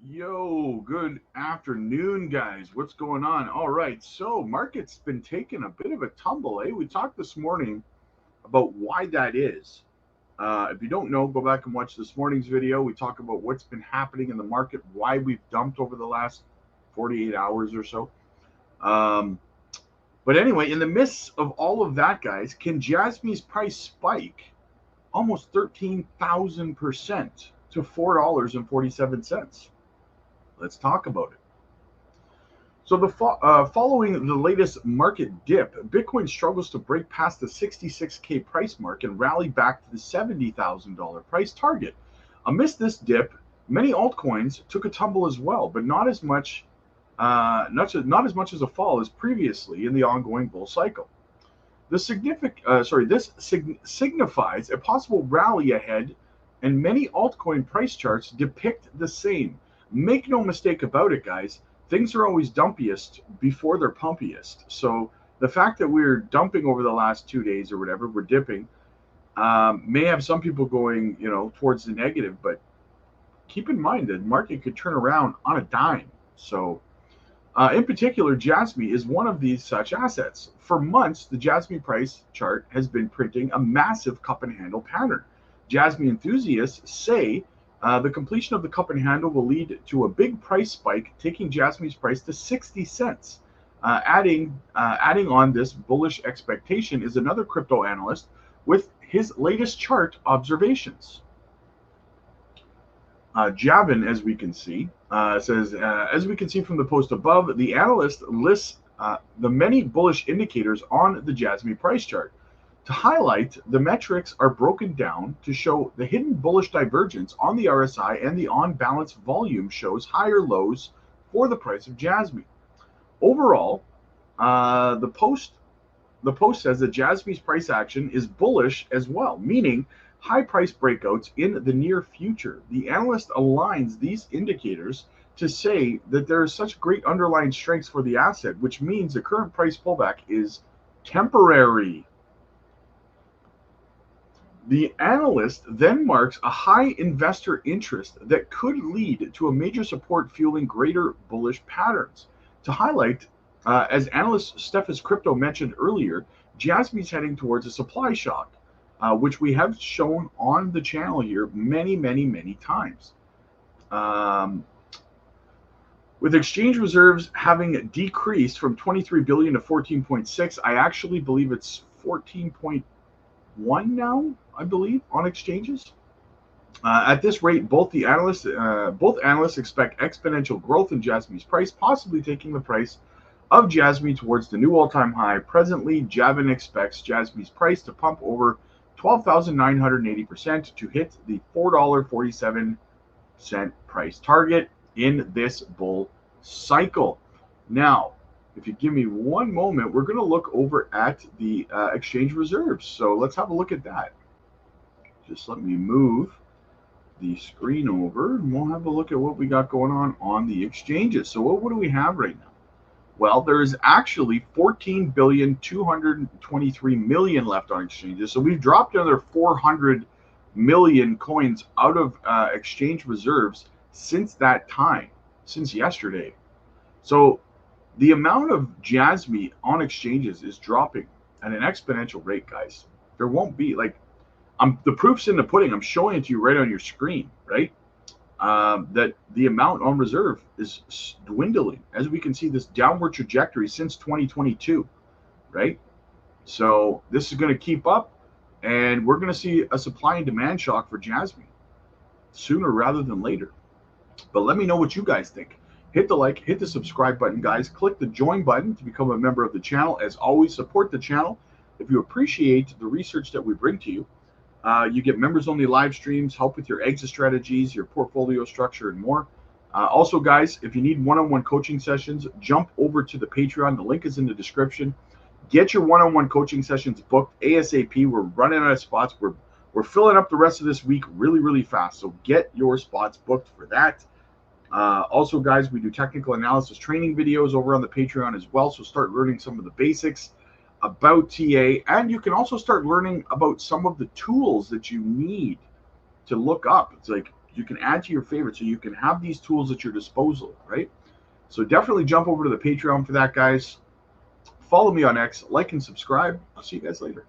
Yo, good afternoon, guys. What's going on? All right, so market's been taking a bit of a tumble, eh? We talked this morning about why that is. If you don't know, go back and watch this morning's video. We talk about what's been happening in the market, why we've dumped over the last 48 hours or so. Um, but anyway, in the midst of all of that, guys, can Jasmy's price spike almost 13,000% to $4.47? Let's talk about it. So following the latest market dip, Bitcoin struggles to break past the 66K price mark and rally back to the $70,000 price target. Amidst this dip, many altcoins took a tumble as well, but not as much, not as much as a fall as previously in the ongoing bull cycle. This signifies a possible rally ahead, and many altcoin price charts depict the same. Make no mistake about it, guys. Things are always dumpiest before they're pumpiest. So the fact that we're dumping over the last 2 days or whatever, we're dipping, may have some people going, towards the negative. But keep in mind that the market could turn around on a dime. So in particular, Jasmy is one of these such assets. For months, the Jasmy price chart has been printing a massive cup and handle pattern. Jasmy enthusiasts say the completion of the cup and handle will lead to a big price spike, taking Jasmy's price to 60 cents. Adding on this bullish expectation is another crypto analyst with his latest chart observations. Javin, as we can see, says, as we can see from the post above, the analyst lists the many bullish indicators on the Jasmy price chart. To highlight, the metrics are broken down to show the hidden bullish divergence on the RSI, and the on-balance volume shows higher lows for the price of Jasmy. Overall, the post says that Jasmy's price action is bullish as well, meaning high price breakouts in the near future. The analyst aligns these indicators to say that there is such great underlying strengths for the asset, which means the current price pullback is temporary. The analyst then marks a high investor interest that could lead to a major support fueling greater bullish patterns. To highlight, as analyst Steph's Crypto mentioned earlier, Jasmy's heading towards a supply shock, which we have shown on the channel here many, many, many times. With exchange reserves having decreased from 23 billion to 14.6, I actually believe it's 14.1 now, I believe, on exchanges. At this rate, both analysts expect exponential growth in Jasmy's price, possibly taking the price of Jasmy towards the new all-time high. Presently, Javin expects Jasmy's price to pump over 12,980% to hit the $4.47 price target in this bull cycle. Now, if you give me one moment, we're going to look over at the exchange reserves. So let's have a look at that. Just let me move the screen over, and we'll have a look at what we got going on the exchanges. So what do we have right now? Well, there's actually 14,223,000,000 left on exchanges. So we've dropped another 400 million coins out of exchange reserves since that time, since yesterday. So the amount of Jasmy on exchanges is dropping at an exponential rate, guys. There won't be the proof's in the pudding. I'm showing it to you right on your screen, right? That the amount on reserve is dwindling, as we can see this downward trajectory since 2022, right? So this is going to keep up, and we're going to see a supply and demand shock for Jasmy sooner rather than later. But let me know what you guys think. Hit the like, hit the subscribe button, guys. Click the join button to become a member of the channel. As always, support the channel. If you appreciate the research that we bring to you, you get members-only live streams, help with your exit strategies, your portfolio structure, and more. Also, guys, if you need one-on-one coaching sessions, jump over to the Patreon. The link is in the description. Get your one-on-one coaching sessions booked ASAP. We're running out of spots. We're filling up the rest of this week really, really fast. So get your spots booked for that. Also, guys, we do technical analysis training videos over on the Patreon as well. So start learning some of the basics about TA, and you can also start learning about some of the tools that you need to look up. It's like You can add to your favorites, so you can have these tools at your disposal, right? So definitely jump over to the Patreon for that, guys. Follow me on X, like and subscribe. I'll see you guys later.